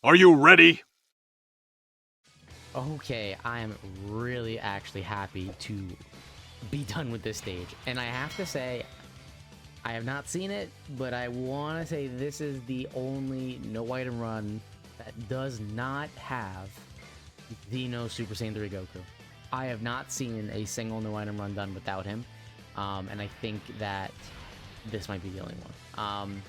Are you ready? Okay, I am really actually happy to be done with this stage. And I have to say, I have not seen it, but I want to say this is the only no item run that does not have Xeno Super Saiyan 3 Goku. I have not seen a single no item run done without him. And I think that this might be the only one.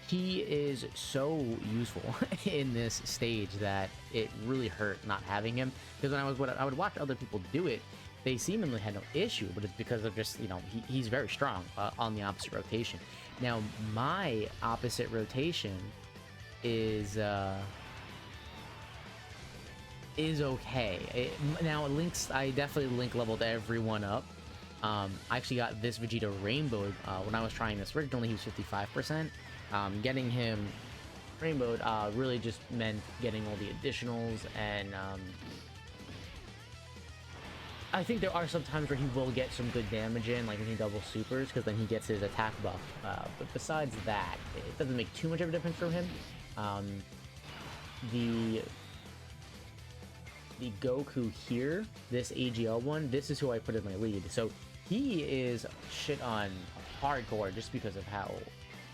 He is so useful in this stage that it really hurt not having him. Because when I would watch other people do it, they seemingly had no issue, but it's because of just, he's very strong on the opposite rotation. Now, my opposite rotation is okay. Now, I definitely link leveled everyone up. I actually got this Vegeta rainbowed when I was trying this. Originally, he was 55%. Getting him rainbowed really just meant getting all the additionals, and I think there are some times where he will get some good damage in, like when he double supers, because then he gets his attack buff. But besides that, it doesn't make too much of a difference for him. The Goku here, this AGL one, this is who I put in my lead. So he is shit on hardcore just because of how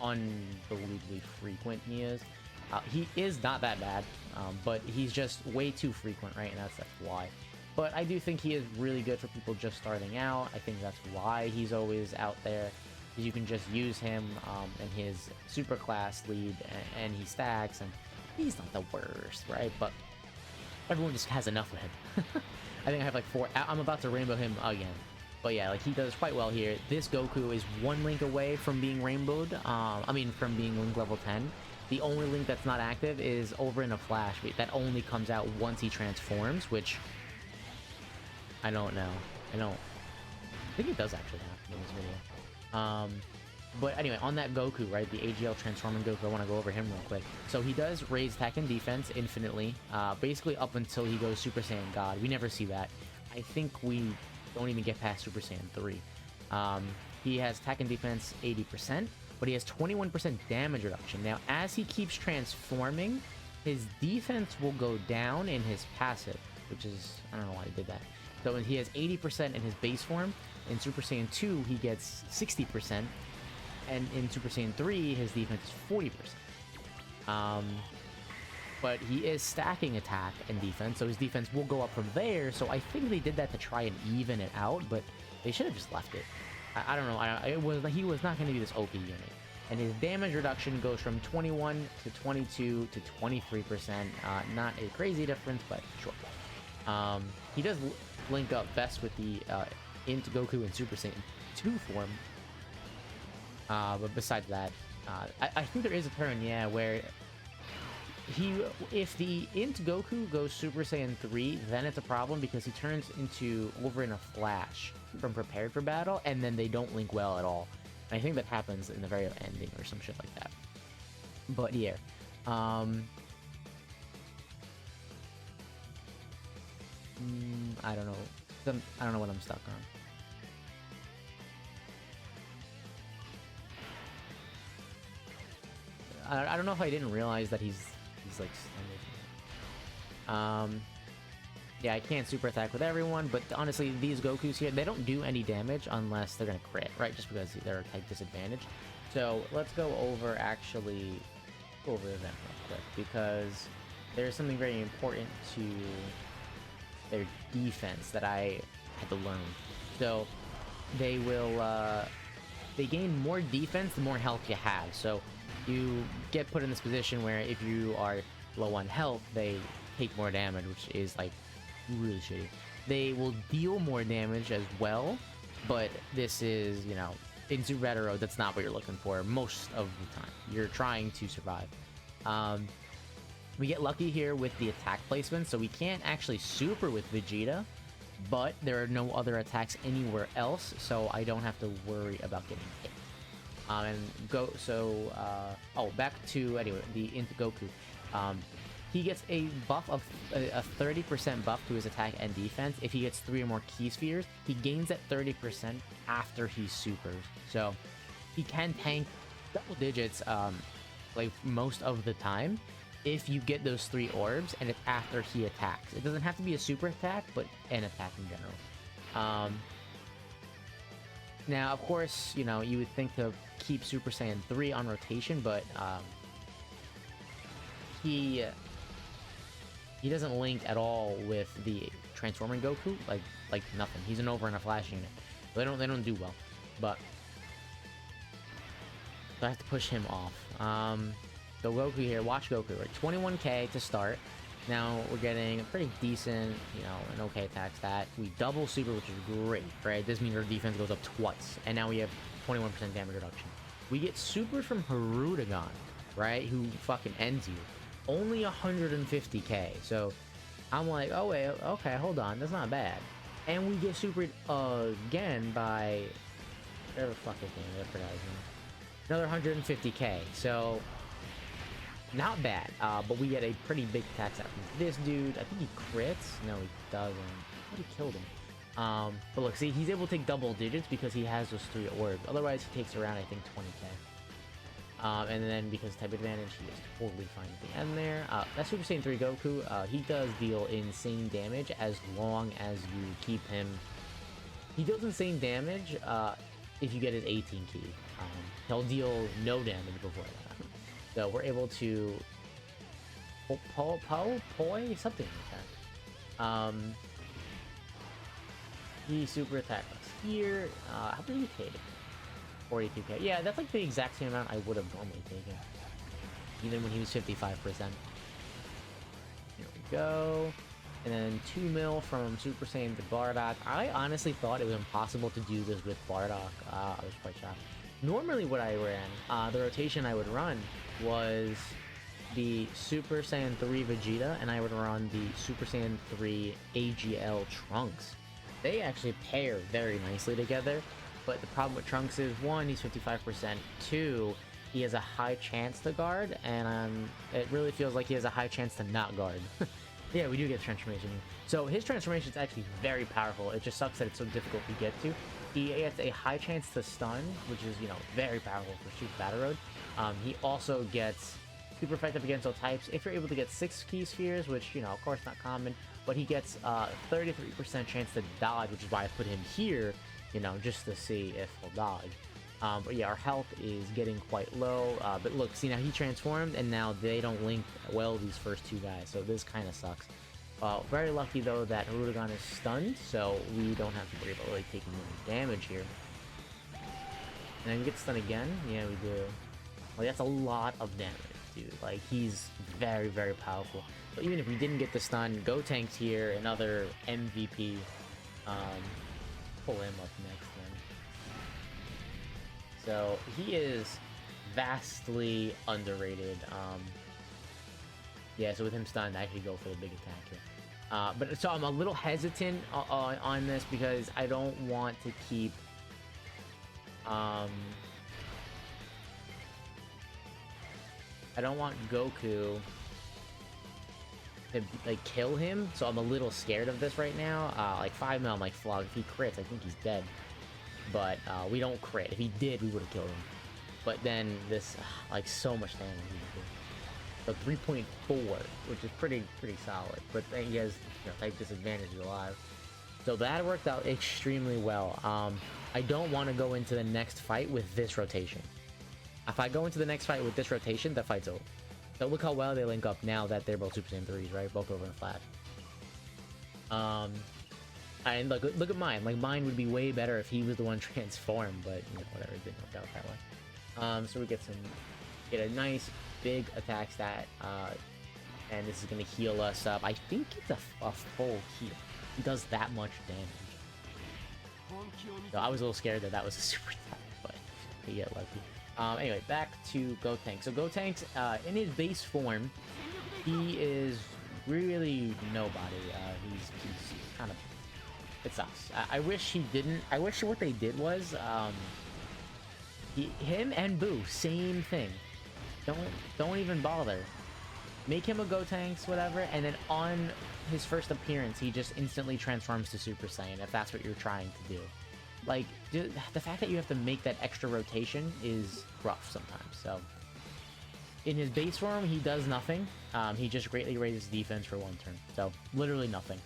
unbelievably frequent he is. He is not that bad, but he's just way too frequent, right? And that's why. But I do think he is really good for people just starting out. I think that's why he's always out there. You can just use him in his super class lead, and he stacks, and he's not the worst, right? But everyone just has enough of him. I think I have like 4. I'm about to rainbow him again. But yeah, like he does quite well here. This Goku is 1 link away from being rainbowed. From being link level 10. The only link that's not active is over in a flash. That only comes out once he transforms, which I don't know. I think it does actually happen in this video. But anyway, on that Goku, right, the AGL transforming Goku, I want to go over him real quick. So he does raise attack and defense infinitely, basically up until he goes Super Saiyan God. We never see that. I think we don't even get past Super Saiyan 3. He has attack and defense 80%, but he has 21% damage reduction. Now, as he keeps transforming, his defense will go down in his passive, which is, I don't know why he did that. So he has 80% in his base form. In Super Saiyan 2, he gets 60%. And in Super Saiyan 3, his defense is 40%. But he is stacking attack and defense, so his defense will go up from there. So I think they did that to try and even it out, but they should have just left it. I don't know. He was not going to be this OP unit. And his damage reduction goes from 21 to 22 to 23%. Not a crazy difference, but sure. He does link up best with the Int Goku and Super Saiyan 2 form. But besides that, I think there is a turn, yeah, where if the Int Goku goes Super Saiyan 3, then it's a problem because he turns into over in a flash from prepared for battle, and then they don't link well at all. And I think that happens in the very ending or some shit like that. But yeah, I don't know. I don't know what I'm stuck on. I don't know if I didn't realize that he's like standard. Yeah, I can't super attack with everyone, but honestly, these Gokus here, they don't do any damage unless they're gonna crit, right? Just because they're a type disadvantage. So let's go over them real quick, because there's something very important to their defense that I had to learn. So they gain more defense the more health you have. So you get put in this position where if you are low on health, they take more damage, which is like really shitty. They will deal more damage as well, but this is, in Super Battle Road, that's not what you're looking for most of the time. You're trying to survive. We get lucky here with the attack placement, so we can't actually super with Vegeta, but there are no other attacks anywhere else, so I don't have to worry about getting hit. Back to, anyway, the Int Goku. He gets a buff of a 30% buff to his attack and defense. If he gets 3 or more key spheres, he gains that 30% after he supers. So he can tank double digits like most of the time if you get those 3 orbs, and it's after he attacks. It doesn't have to be a super attack, but an attack in general. Now, of course, you know, you would think to keep Super Saiyan 3 on rotation, but he doesn't link at all with the transforming Goku, like nothing. He's an over and a flash unit. They don't do well, but so I have to push him off. So Goku here, watch Goku. Right, 21k to start. Now we're getting a pretty decent, you know, an okay attack stat. We double super, which is great, right? This means our defense goes up twice, and now we have 21% damage reduction. We get super from Hirudegan, right? Who fucking ends you. Only 150k. So I'm like, oh wait, okay, hold on, that's not bad. And we get supered again by whatever the fuck his name is, I forgot his name. Another 150k. So not bad, but we get a pretty big attack stat from this dude. I think he crits. No, he doesn't. I thought he killed him. But look, see, he's able to take double digits because he has those 3 orbs. Otherwise, he takes around, I think, 20k. And then because type advantage, he is totally fine at the end there. That's Super Saiyan 3 Goku. He does deal insane damage as long as you keep him. He deals insane damage if you get his 18 key. He'll deal no damage before that. So we're able to something like that. He super attacked us here. How many you take? 42k. Yeah, that's like the exact same amount I would have normally taken, even when he was 55%. Here we go. And then 2 mil from Super Saiyan to Bardock. I honestly thought it was impossible to do this with Bardock. I was quite shocked. Normally what I ran, the rotation I would run was the Super Saiyan 3 Vegeta, and I would run the Super Saiyan 3 AGL Trunks. They actually pair very nicely together, but the problem with Trunks is, 1, he's 55%, 2, he has a high chance to guard, and it really feels like he has a high chance to not guard. Yeah, we do get transformation. So his transformation is actually very powerful. It just sucks that it's so difficult to get to. He gets a high chance to stun, which is, you know, very powerful for Super Battle Road. He also gets super effective against all types. If you're able to get 6 key spheres, which, you know, of course not common, but he gets 33% chance to dodge, which is why I put him here, you know, just to see if he'll dodge. But yeah, our health is getting quite low. But look, see, now he transformed, and now they don't link well, these first 2 guys, so this kind of sucks. Very lucky though that Hirudegan is stunned, so we don't have to worry about really taking any damage here. And then we get stunned again. Yeah, we do. Like, that's a lot of damage, dude. Like, he's very, very powerful. So even if we didn't get the stun, Gotank's here, another MVP. Pull him up next then. So he is vastly underrated. Yeah, so with him stunned, I actually go for the big attack here. But so I'm a little hesitant on this because I don't want to keep I don't want Goku to like kill him, so I'm a little scared of this right now. Like 5 mil, I'm like, flog. If he crits, I think he's dead. But we don't crit. If he did, we would have killed him. But then this, like, so much damage he would do. So 3.4, which is pretty solid. But then he has, you know, type disadvantage alive. So that worked out extremely well. I don't want to go into the next fight with this rotation. If I go into the next fight with this rotation, that fight's over. So look how well they link up now that they're both Super Saiyan 3s, right? Both over and flat. And look at mine. Like, mine would be way better if he was the one transformed, but, you know, whatever, it didn't work out that way. So we get a nice big attack stat, and this is gonna heal us up. I think it's a full heal. He does that much damage. So I was a little scared that was a super attack, but we get lucky. Anyway, back to Gotenks. So Gotenks, in his base form, he is really nobody. He's kind of, it sucks. I wish he didn't. I wish what they did was, him and Boo, same thing. Don't even bother. Make him a Gotenks, whatever, and then on his first appearance, he just instantly transforms to Super Saiyan, if that's what you're trying to do. Like, the fact that you have to make that extra rotation is rough sometimes, so in his base form, he does nothing. He just greatly raises defense for 1 turn. So, literally nothing.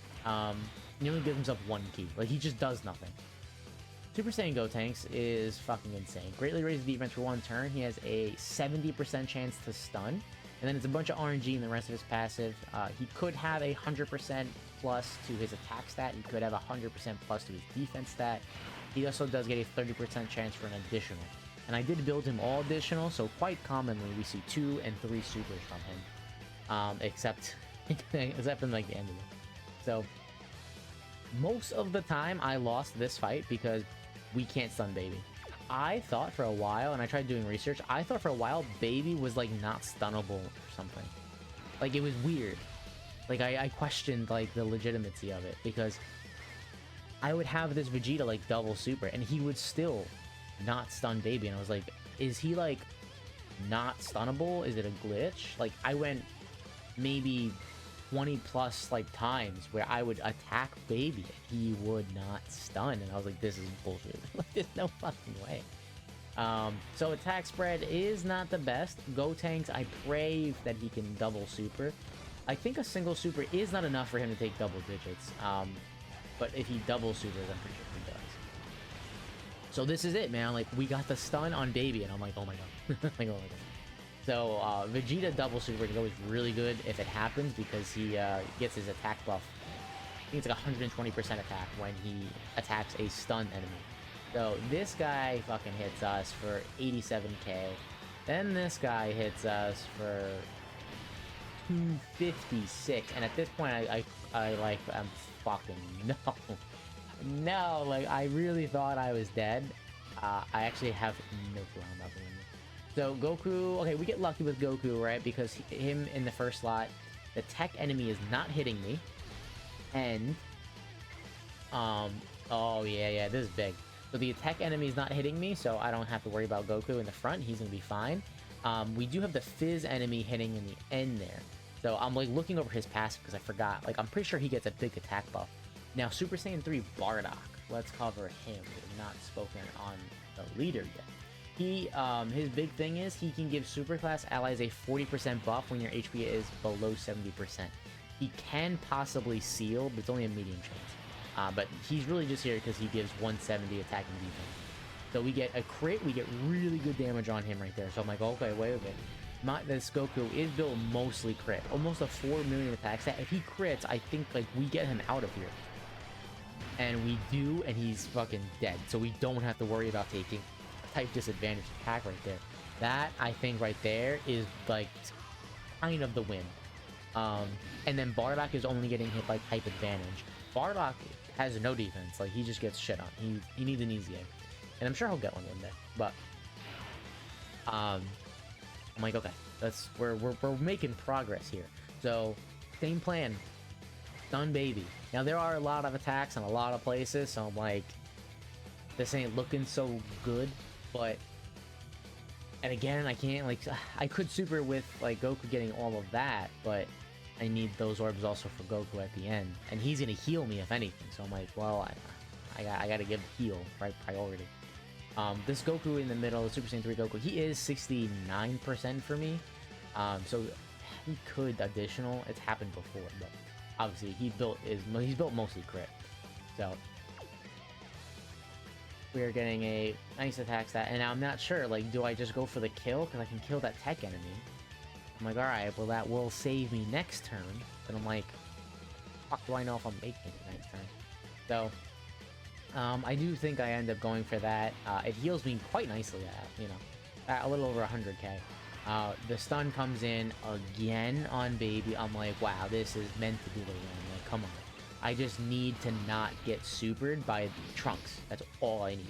He only gives himself 1 key. Like, he just does nothing. Super Saiyan Gotenks is fucking insane. Greatly raises defense for 1 turn. He has a 70% chance to stun. And then it's a bunch of RNG in the rest of his passive. He could have a 100% plus to his attack stat. He could have a 100% plus to his defense stat. He also does get a 30% chance for an additional. And I did build him all additional, so quite commonly we see 2 and 3 supers from him. Except in like the end of it. So most of the time I lost this fight because we can't stun Baby. I thought for a while, and I tried doing research, I thought for a while Baby was like not stunnable or something. Like it was weird. Like I questioned like the legitimacy of it because I would have this Vegeta like double super and he would still not stun Baby, and I was like, is he like not stunnable? Is it a glitch? Like I went maybe 20 plus like times where I would attack Baby and he would not stun, and I was like, this is bullshit. Like there's no fucking way. So attack spread is not the best. Gotenks, I pray that he can double super. I think a single super is not enough for him to take double digits. But if he double supers, I'm pretty sure he does. So this is it, man. Like, we got the stun on Baby, and I'm like, oh my god. Like, oh my god. So, Vegeta double super is always really good if it happens, because he gets his attack buff. I think it's like 120% attack when he attacks a stun enemy. So, this guy fucking hits us for 87k. Then this guy hits us for 256. And at this point, I'm fucking no. No, like, I really thought I was dead. I actually have no clue how I'm doing this. So, Goku... Okay, we get lucky with Goku, right? Because him in the first slot, the tech enemy is not hitting me. And... Oh, yeah, this is big. So, the attack enemy is not hitting me, so I don't have to worry about Goku in the front. He's gonna be fine. We do have the Fizz enemy hitting in the end there. So, I'm, like, looking over his passive because I forgot. Like, I'm pretty sure he gets a big attack buff. Now, Super Saiyan 3 Bardock. Let's cover him. We have not spoken on the leader yet. He, his big thing is he can give Superclass allies a 40% buff when your HP is below 70%. He can possibly seal, but it's only a medium chance. But he's really just here because he gives 170 attack and defense. So we get a crit, we get really good damage on him right there. So I'm like, okay, wait a minute. This Goku is built mostly crit. Almost a 4 million attack stat. If he crits, I think, like, we get him out of here. And we do, and he's fucking dead. So we don't have to worry about taking type disadvantage attack right there. That, I think, right there is, like, kind of the win. And then Bardock is only getting hit by type advantage. Bardock has no defense. Like, he just gets shit on. He needs an easy egg. And I'm sure he'll get one day. But, I'm like, okay. We're making progress here. So, same plan. Stun Baby. Now, there are a lot of attacks in a lot of places, so I'm like, this ain't looking so good, but, and again, I can't, like, I could super with, like, Goku getting all of that, but I need those orbs also for Goku at the end, and he's gonna heal me, if anything, so I'm like, well, I gotta give heal, right, priority. This Goku in the middle, the Super Saiyan 3 Goku, he is 69% for me, so he could additional, it's happened before, but obviously, he's built mostly crit. So, we're getting a nice attack stat. And now I'm not sure, like, do I just go for the kill? Because I can kill that tech enemy. I'm like, alright, well, that will save me next turn. But I'm like, fuck do I know if I'm making it next turn? So, I do think I end up going for that. It heals me quite nicely at, you know, at a little over 100k. The stun comes in again on Baby. I'm like, wow, this is meant to be the win. Like, come on. I just need to not get supered by Trunks. That's all I need.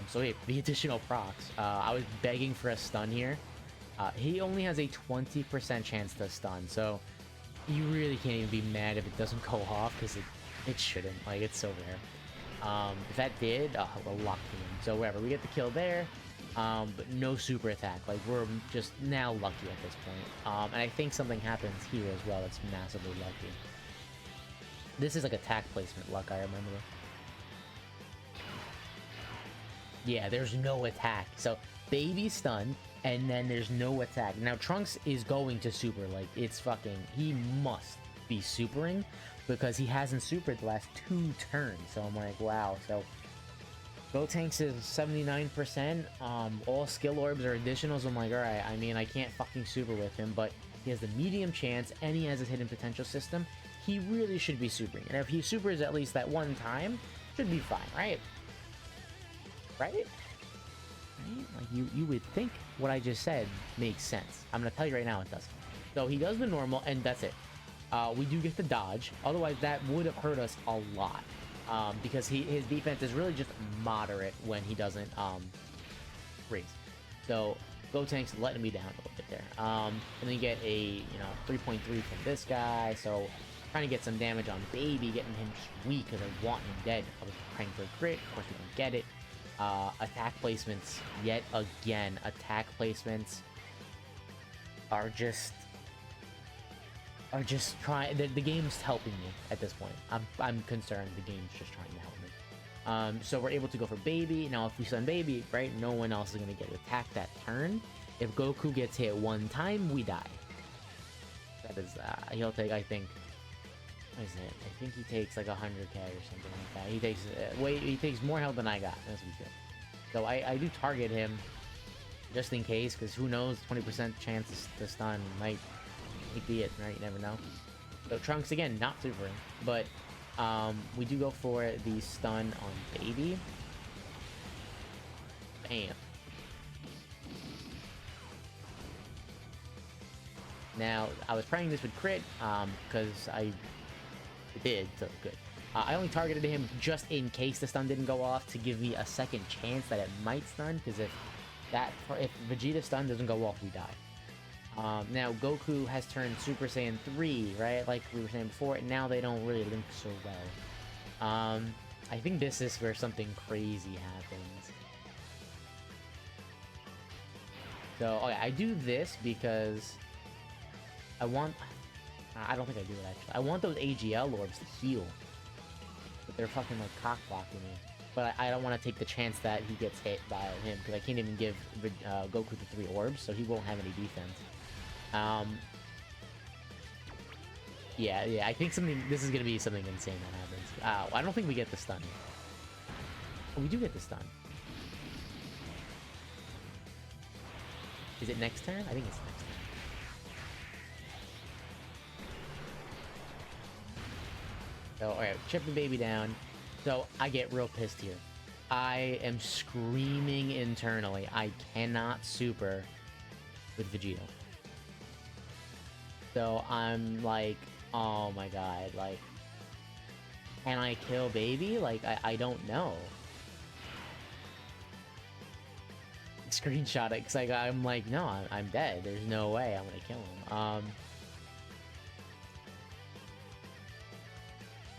So hey, the additional procs. I was begging for a stun here. He only has a 20% chance to stun, so you really can't even be mad if it doesn't go off, because it shouldn't. Like, it's so rare. If that did, we're locked in. So whatever, we get the kill there. But no super attack. Like, we're just now lucky at this point. And I think something happens here as well that's massively lucky. This is like attack placement luck, I remember. Yeah, there's no attack. So, Baby stun, and then there's no attack. Now Trunks is going to super, like it's fucking, he must be supering because he hasn't supered the last 2 turns. So I'm like, wow. So Gotenks is 79%. All skill orbs are additionals. I'm like, all right. I mean, I can't fucking super with him, but he has the medium chance and he has his hidden potential system. He really should be supering, and if he supers at least that 1 time, should be fine, right? Right? Like you would think what I just said makes sense. I'm gonna tell you right now it doesn't. So he does the normal, and that's it. We do get the dodge. Otherwise, that would have hurt us a lot. Because his defense is really just moderate when he doesn't freeze. So Gotenks letting me down a little bit there. And then you get a 3.3 from this guy. So trying to get some damage on Baby, getting him weak because I want him dead. I was praying for a crit. Of course, we don't get it. Attack placements yet again. Attack placements are just trying. The game's helping me at this point. I'm concerned the game's just trying to help me. So we're able to go for Baby. Now if we stun Baby, right, no one else is gonna get attacked that turn. If Goku gets hit 1 time, we die. That is he'll take, I think, what is it? I think he takes like 100k or something like that. He takes he takes more health than I got. That's what he did. So I do target him just in case, because who knows, 20% chance to stun might be it, right? You never know. So Trunks again, not supering, but we do go for the stun on Baby. Bam. Now I was praying this would crit, because it did, so good. I only targeted him just in case the stun didn't go off, to give me a second chance that it might stun, because if Vegeta's stun doesn't go off, we die. Now Goku has turned Super Saiyan 3, right? Like we were saying before, and now they don't really link so well. I think this is where something crazy happens. So, okay, I do this because I want... I don't think I do it, actually. I want those AGL orbs to heal. But they're fucking, like, cock-blocking me. But I don't want to take the chance that he gets hit by him, because I can't even give Goku the 3 orbs, so he won't have any defense. Yeah, I think this is gonna be something insane that happens. I don't think we get the stun. Oh, we do get the stun. Is it next turn? I think it's next turn. So, alright, chip the Baby down. So, I get real pissed here. I am screaming internally. I cannot super with Vegeta. So, I'm like, oh my god, like, can I kill Baby? Like, I don't know. Screenshot it, because I'm like, no, I'm dead. There's no way I'm gonna kill him.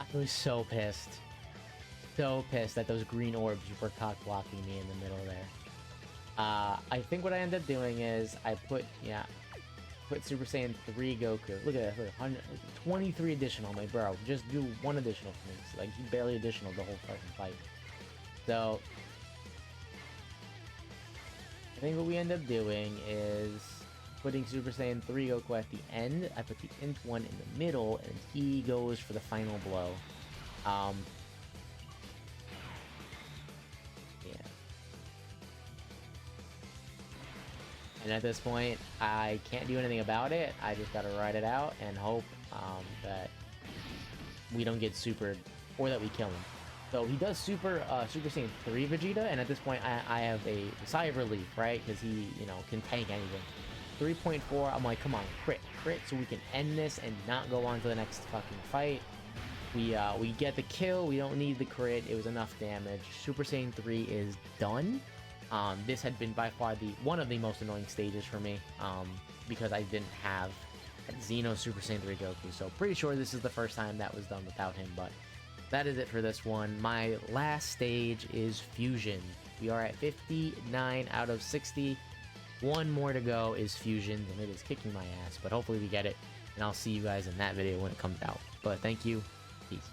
I was so pissed. So pissed that those green orbs were cock blocking me in the middle there. I think what I ended up doing is I put Super Saiyan 3 Goku. Look at that, look, 23 additional. I'm like, bro, just do 1 additional for me. It's like, you barely additional the whole fucking fight. So, I think what we end up doing is putting Super Saiyan 3 Goku at the end. I put the Int one in the middle, and he goes for the final blow. Yeah. And at this point, I can't do anything about it. I just gotta ride it out and hope that we don't get supered, or that we kill him. So he does Super Saiyan 3 Vegeta, and at this point I have a sigh of relief, right? Because he, can tank anything. 3.4, I'm like, come on, crit, so we can end this and not go on to the next fucking fight. We get the kill, we don't need the crit, it was enough damage. Super Saiyan 3 is done. This had been by far one of the most annoying stages for me, because I didn't have Xeno Super Saiyan 3 Goku, so pretty sure this is the first time that was done without him, but that is it for this one. My last stage is Fusion. We are at 59 out of 60. 1 more to go is Fusion, and it is kicking my ass, but hopefully we get it, and I'll see you guys in that video when it comes out. But thank you. Peace.